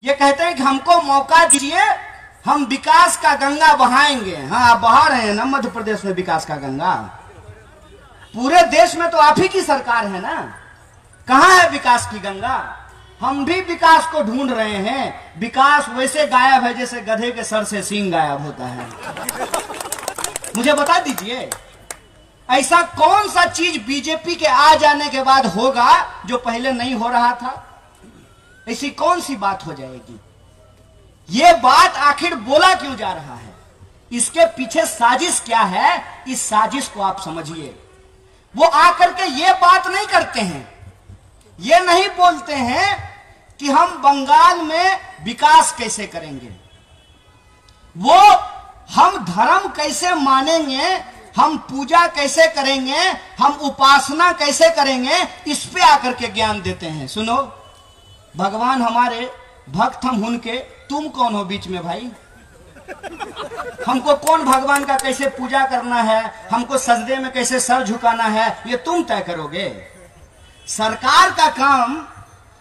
ये कहते हैं कि हमको मौका दीजिए, हम विकास का गंगा बहाएंगे। हाँ, आप बहा रहे हैं ना मध्य प्रदेश में विकास का गंगा। पूरे देश में तो आप ही की सरकार है ना, कहाँ है विकास की गंगा? हम भी विकास को ढूंढ रहे हैं। विकास वैसे गायब है जैसे गधे के सर से सींग गायब होता है। मुझे बता दीजिए, ऐसा कौन सा चीज बीजेपी के आ जाने के बाद होगा जो पहले नहीं हो रहा था? ऐसी कौन सी बात हो जाएगी? ये बात आखिर बोला क्यों जा रहा है? इसके पीछे साजिश क्या है? इस साजिश को आप समझिए। वो आकर के ये बात नहीं करते हैं, ये नहीं बोलते हैं कि हम बंगाल में विकास कैसे करेंगे, वो हम धर्म कैसे मानेंगे, हम पूजा कैसे करेंगे, हम उपासना कैसे करेंगे, इस पे आकर के ज्ञान देते हैं। सुनो, भगवान हमारे, भक्त हम उनके, तुम कौन हो बीच में भाई? हमको कौन भगवान का कैसे पूजा करना है, हमको सजदे में कैसे सर झुकाना है, ये तुम तय करोगे। सरकार का काम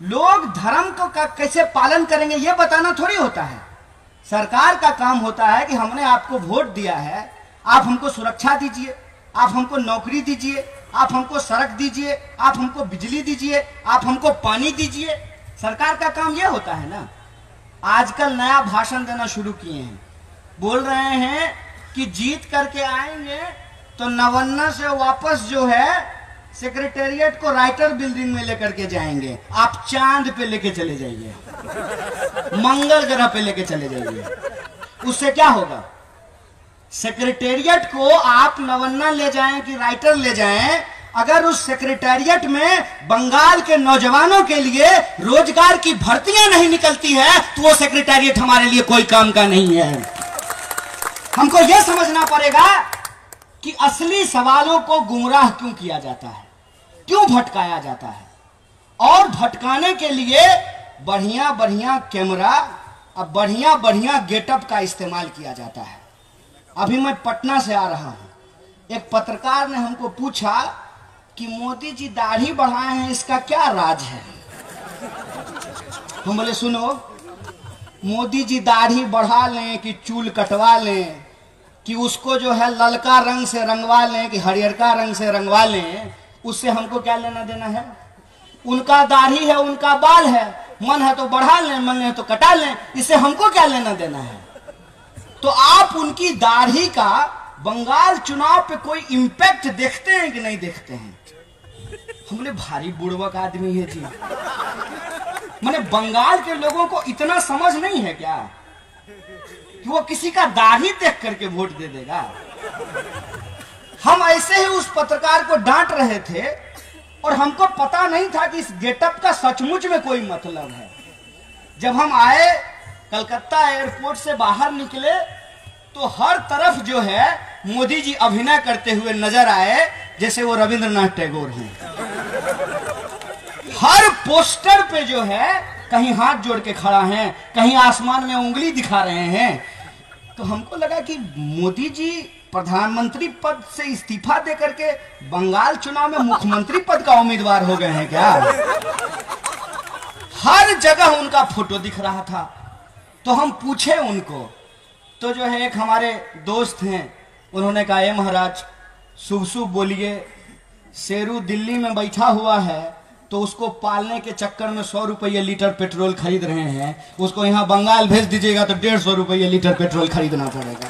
लोग धर्म को कैसे पालन करेंगे ये बताना थोड़ी होता है। सरकार का काम होता है कि हमने आपको वोट दिया है, आप हमको सुरक्षा दीजिए, आप हमको नौकरी दीजिए, आप हमको सड़क दीजिए, आप हमको बिजली दीजिए, आप हमको पानी दीजिए। सरकार का काम यह होता है ना। आजकल नया भाषण देना शुरू किए हैं, बोल रहे हैं कि जीत करके आएंगे तो नवन्ना से वापस जो है सेक्रेटेरिएट को राइटर बिल्डिंग में लेकर के जाएंगे, आप चांद पे लेके चले जाइए, मंगल ग्रह पे लेके चले जाइए। उससे क्या होगा? सेक्रेटेरिएट को आप नवन्ना ले जाएं कि राइटर ले जाएं, अगर उस सेक्रेटेरिएट में बंगाल के नौजवानों के लिए रोजगार की भर्तियां नहीं निकलती है तो वो सेक्रेटेरिएट हमारे लिए कोई काम का नहीं है। हमको यह समझना पड़ेगा कि असली सवालों को गुमराह क्यों किया जाता है, क्यों भटकाया जाता है, और भटकाने के लिए बढ़िया बढ़िया कैमरा और बढ़िया बढ़िया गेटअप का इस्तेमाल किया जाता है। अभी मैं पटना से आ रहा हूं, एक पत्रकार ने हमको पूछा कि मोदी जी दाढ़ी बढ़ाए हैं, इसका क्या राज है? हम बोले सुनो, मोदी जी दाढ़ी बढ़ा लें कि चूल कटवा लें, कि उसको जो है ललका रंग से रंगवा लें कि हरियरका रंग से रंगवा लें, उससे हमको क्या लेना देना है? उनका दाढ़ी है, उनका बाल है, मन है तो बढ़ा लें, मन है तो कटा लें, इससे हमको क्या लेना देना है? तो आप उनकी दाढ़ी का बंगाल चुनाव पे कोई इम्पैक्ट देखते हैं कि नहीं देखते हैं? हमने भारी बुड़वक आदमी है जी। मैंने बंगाल के लोगों को इतना समझ नहीं है क्या कि वो किसी का दाढ़ी देख करके वोट दे देगा? हम ऐसे ही उस पत्रकार को डांट रहे थे और हमको पता नहीं था कि इस गेटअप का सचमुच में कोई मतलब है। जब हम आए, कलकत्ता एयरपोर्ट से बाहर निकले तो हर तरफ जो है मोदी जी अभिनय करते हुए नजर आए जैसे वो रविंद्रनाथ टैगोर हैं। हर पोस्टर पे जो है कहीं हाथ जोड़ के खड़ा हैं, कहीं आसमान में उंगली दिखा रहे हैं। तो हमको लगा कि मोदी जी प्रधानमंत्री पद से इस्तीफा देकर के बंगाल चुनाव में मुख्यमंत्री पद का उम्मीदवार हो गए हैं क्या? हर जगह उनका फोटो दिख रहा था। तो हम पूछे उनको, तो जो है एक हमारे दोस्त हैं, उन्होंने कहा, ए महाराज शुभ शुभ बोलिए, शेरू दिल्ली में बैठा हुआ है तो उसको पालने के चक्कर में 100 रुपये लीटर पेट्रोल खरीद रहे हैं, उसको यहाँ बंगाल भेज दीजिएगा तो 150 रुपये लीटर पेट्रोल खरीदना पड़ेगा।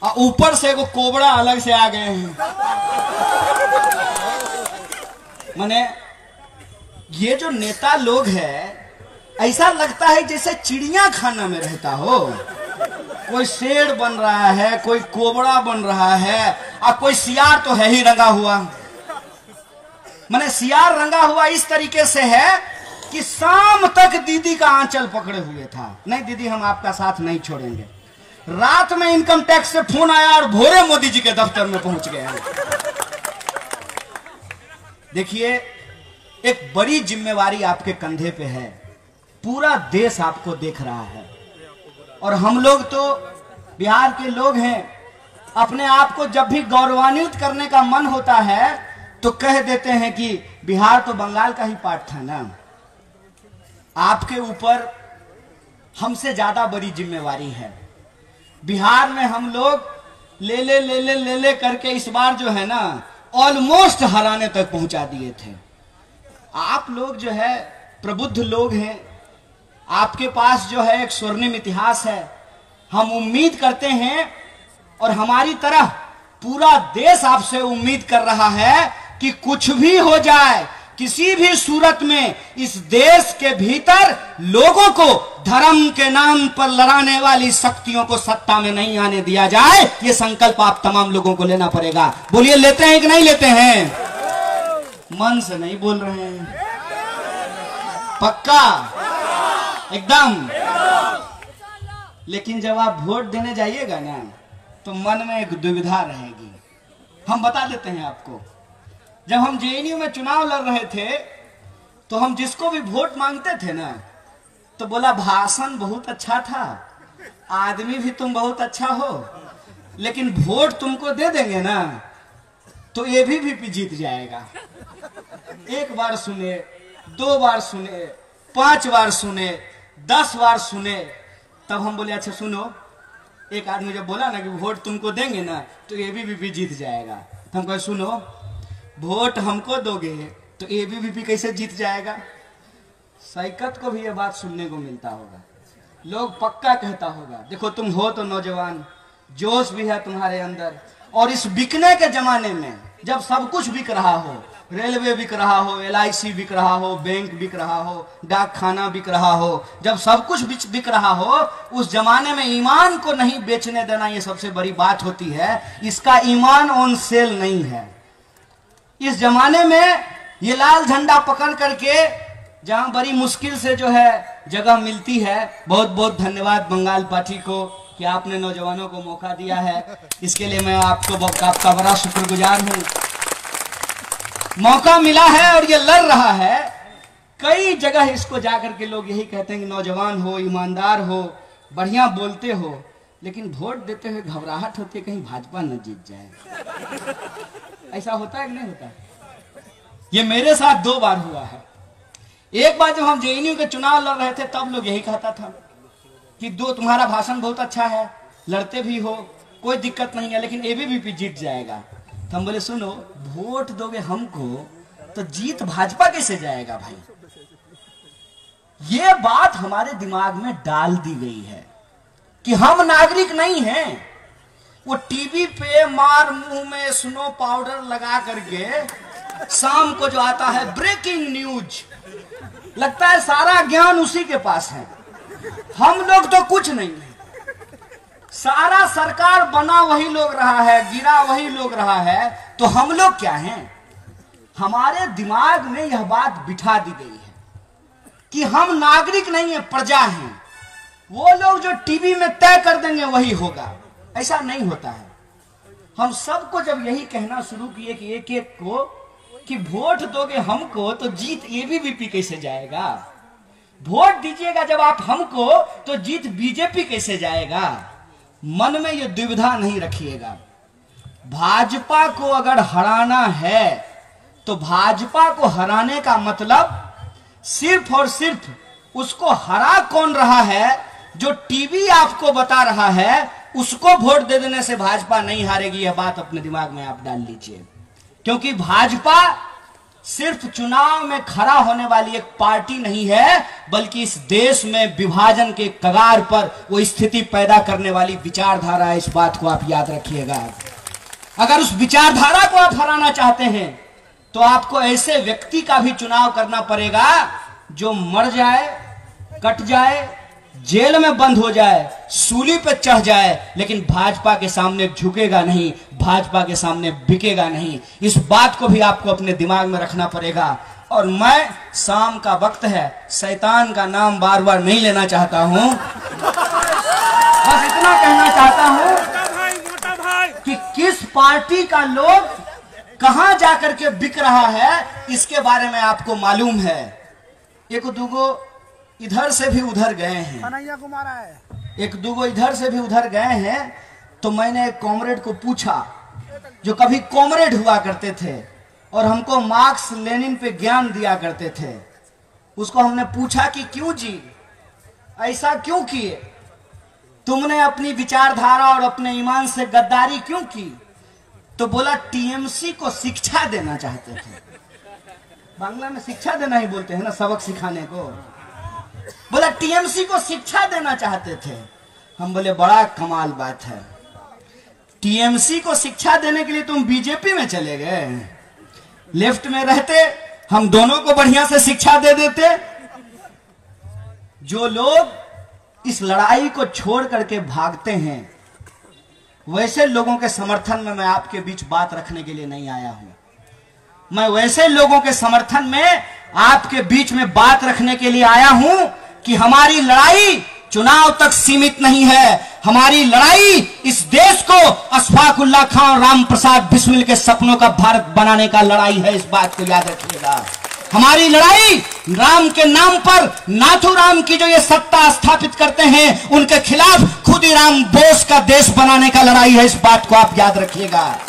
और ऊपर से वो कोबरा अलग से आ गए हैं। माने ये जो नेता लोग हैं, ऐसा लगता है जैसे चिड़िया खाना में रहता हो। कोई शेर बन रहा है, कोई कोबरा बन रहा है, और कोई सियार तो है ही रंगा हुआ। माने सियार रंगा हुआ इस तरीके से है कि शाम तक दीदी का आंचल पकड़े हुए था, नहीं दीदी हम आपका साथ नहीं छोड़ेंगे। रात में इनकम टैक्स से फोन आया और भोरे मोदी जी के दफ्तर में पहुंच गए हैं। देखिए, एक बड़ी जिम्मेवारी आपके कंधे पे है, पूरा देश आपको देख रहा है, और हम लोग तो बिहार के लोग हैं। अपने आप को जब भी गौरवान्वित करने का मन होता है तो कह देते हैं कि बिहार तो बंगाल का ही पार्ट था ना। आपके ऊपर हमसे ज्यादा बड़ी जिम्मेवारी है। बिहार में हम लोग ले करके इस बार जो है ना ऑलमोस्ट हराने तक पहुंचा दिए थे। आप लोग जो है प्रबुद्ध लोग हैं, आपके पास जो है एक स्वर्णिम इतिहास है। हम उम्मीद करते हैं और हमारी तरह पूरा देश आपसे उम्मीद कर रहा है कि कुछ भी हो जाए, किसी भी सूरत में इस देश के भीतर लोगों को धर्म के नाम पर लड़ाने वाली शक्तियों को सत्ता में नहीं आने दिया जाए। ये संकल्प आप तमाम लोगों को लेना पड़ेगा। बोलिए, लेते हैं कि नहीं लेते हैं? मन से नहीं बोल रहे हैं, पक्का एकदम। लेकिन जब आप वोट देने जाइएगा ना तो मन में एक दुविधा रहेगी। हम बता देते हैं आपको, जब हम जेएनयू में चुनाव लड़ रहे थे तो हम जिसको भी वोट मांगते थे ना तो बोला भाषण बहुत अच्छा था, आदमी भी तुम बहुत अच्छा हो, लेकिन वोट तुमको दे देंगे ना तो एबीवीपी जीत जाएगा। एक बार सुने, 2 बार सुने, 5 बार सुने, 10 बार सुने, तब हम बोले अच्छा सुनो, एक आदमी जब बोला ना कि वोट तुमको देंगे ना तो एबीवीपी जीत जाएगा, तो हम कहे सुनो, वोट हमको दोगे तो एबीवीपी कैसे जीत जाएगा? सैकत को भी ये बात सुनने को मिलता होगा, लोग पक्का कहता होगा देखो तुम हो तो नौजवान, जोश भी है तुम्हारे अंदर, और इस बिकने के जमाने में जब सब कुछ बिक रहा हो, रेलवे बिक रहा हो, LIC बिक रहा हो, बैंक बिक रहा हो, डाक खाना बिक रहा हो, जब सब कुछ बिक रहा हो, उस जमाने में ईमान को नहीं बेचने देना ये सबसे बड़ी बात होती है। इसका ईमान ऑन सेल नहीं है। इस जमाने में ये लाल झंडा पकड़ करके जहां बड़ी मुश्किल से जो है जगह मिलती है, बहुत बहुत धन्यवाद बंगाल पार्टी को कि आपने नौजवानों को मौका दिया है, इसके लिए मैं आपका बड़ा शुक्रगुजार हूं। मौका मिला है और ये लड़ रहा है। कई जगह इसको जाकर के लोग यही कहते हैं कि नौजवान हो, ईमानदार हो, बढ़िया बोलते हो, लेकिन वोट देते हुए घबराहट होती है कहीं भाजपा न जीत जाए। ऐसा होता है कि नहीं होता? ये मेरे साथ 2 बार हुआ है। एक बार जब हम जेएनयू के चुनाव लड़ रहे थे तब लोग यही कहता था कि तुम्हारा भाषण बहुत अच्छा है, लड़ते भी हो, कोई दिक्कत नहीं है, लेकिन एबीवीपी जीत जाएगा। तो हम बोले सुनो, वोट दोगे हमको तो जीत भाजपा कैसे जाएगा भाई? ये बात हमारे दिमाग में डाल दी गई है कि हम नागरिक नहीं हैं। वो टीवी पे मार मुंह में स्नो पाउडर लगा करके शाम को जो आता है ब्रेकिंग न्यूज, लगता है सारा ज्ञान उसी के पास है। हम लोग तो कुछ नहीं है, सारा सरकार बना वही लोग रहा है, गिरा वही लोग रहा है, तो हम लोग क्या हैं? हमारे दिमाग में यह बात बिठा दी गई है कि हम नागरिक नहीं है, प्रजा हैं। वो लोग जो टीवी में तय कर देंगे वही होगा, ऐसा नहीं होता है। हम सबको जब यही कहना शुरू किए कि एक एक को कि वोट दोगे हमको तो जीत एबीवीपी कैसे जाएगा, वोट दीजिएगा जब आप हमको तो जीत बीजेपी कैसे जाएगा, मन में ये दुविधा नहीं रखिएगा। भाजपा को अगर हराना है तो भाजपा को हराने का मतलब सिर्फ और सिर्फ उसको हरा कौन रहा है, जो टीवी आपको बता रहा है, उसको वोट दे देने से भाजपा नहीं हारेगी। यह बात अपने दिमाग में आप डाल लीजिए, क्योंकि भाजपा सिर्फ चुनाव में खड़ा होने वाली एक पार्टी नहीं है, बल्कि इस देश में विभाजन के कगार पर वो स्थिति पैदा करने वाली विचारधारा है। इस बात को आप याद रखिएगा। अगर उस विचारधारा को आप हराना चाहते हैं तो आपको ऐसे व्यक्ति का भी चुनाव करना पड़ेगा जो मर जाए, कट जाए, जेल में बंद हो जाए, सूली पे चढ़ जाए, लेकिन भाजपा के सामने झुकेगा नहीं, भाजपा के सामने बिकेगा नहीं। इस बात को भी आपको अपने दिमाग में रखना पड़ेगा। और मैं, शाम का वक्त है, शैतान का नाम बार बार नहीं लेना चाहता हूं, बस इतना कहना चाहता हूं कि किस पार्टी का लोग कहां जाकर के बिक रहा है, इसके बारे में आपको मालूम है। एक दूगो इधर से भी उधर गए हैं, एक दूगो इधर से भी उधर गए हैं, तो मैंने एक कॉमरेड को पूछा जो कभी कॉमरेड हुआ करते थे और हमको मार्क्स लेनिन पे ज्ञान दिया करते थे। उसको हमने पूछा कि क्यों जी, ऐसा क्यों किए, तुमने अपनी विचारधारा और अपने ईमान से गद्दारी क्यों की? तो बोला टीएमसी को शिक्षा देना चाहते थे। बांग्ला में शिक्षा देना ही बोलते हैं ना, सबक सिखाने को। बोला टीएमसी को शिक्षा देना चाहते थे। हम बोले बड़ा कमाल बात है, टीएमसी को शिक्षा देने के लिए तुम बीजेपी में चले गए, लेफ्ट में रहते हम दोनों को बढ़िया से शिक्षा दे देते। जो लोग इस लड़ाई को छोड़ करके भागते हैं, वैसे लोगों के समर्थन में मैं आपके बीच बात रखने के लिए नहीं आया हूं। मैं वैसे लोगों के समर्थन में आपके बीच में बात रखने के लिए आया हूं कि हमारी लड़ाई चुनाव तक सीमित नहीं है। हमारी लड़ाई इस देश को अशफाकुल्लाह खान और राम प्रसाद बिस्मिल के सपनों का भारत बनाने का लड़ाई है, इस बात को याद रखिएगा। हमारी लड़ाई राम के नाम पर नाथूराम की जो ये सत्ता स्थापित करते हैं, उनके खिलाफ खुद ही राम बोस का देश बनाने का लड़ाई है, इस बात को आप याद रखिएगा।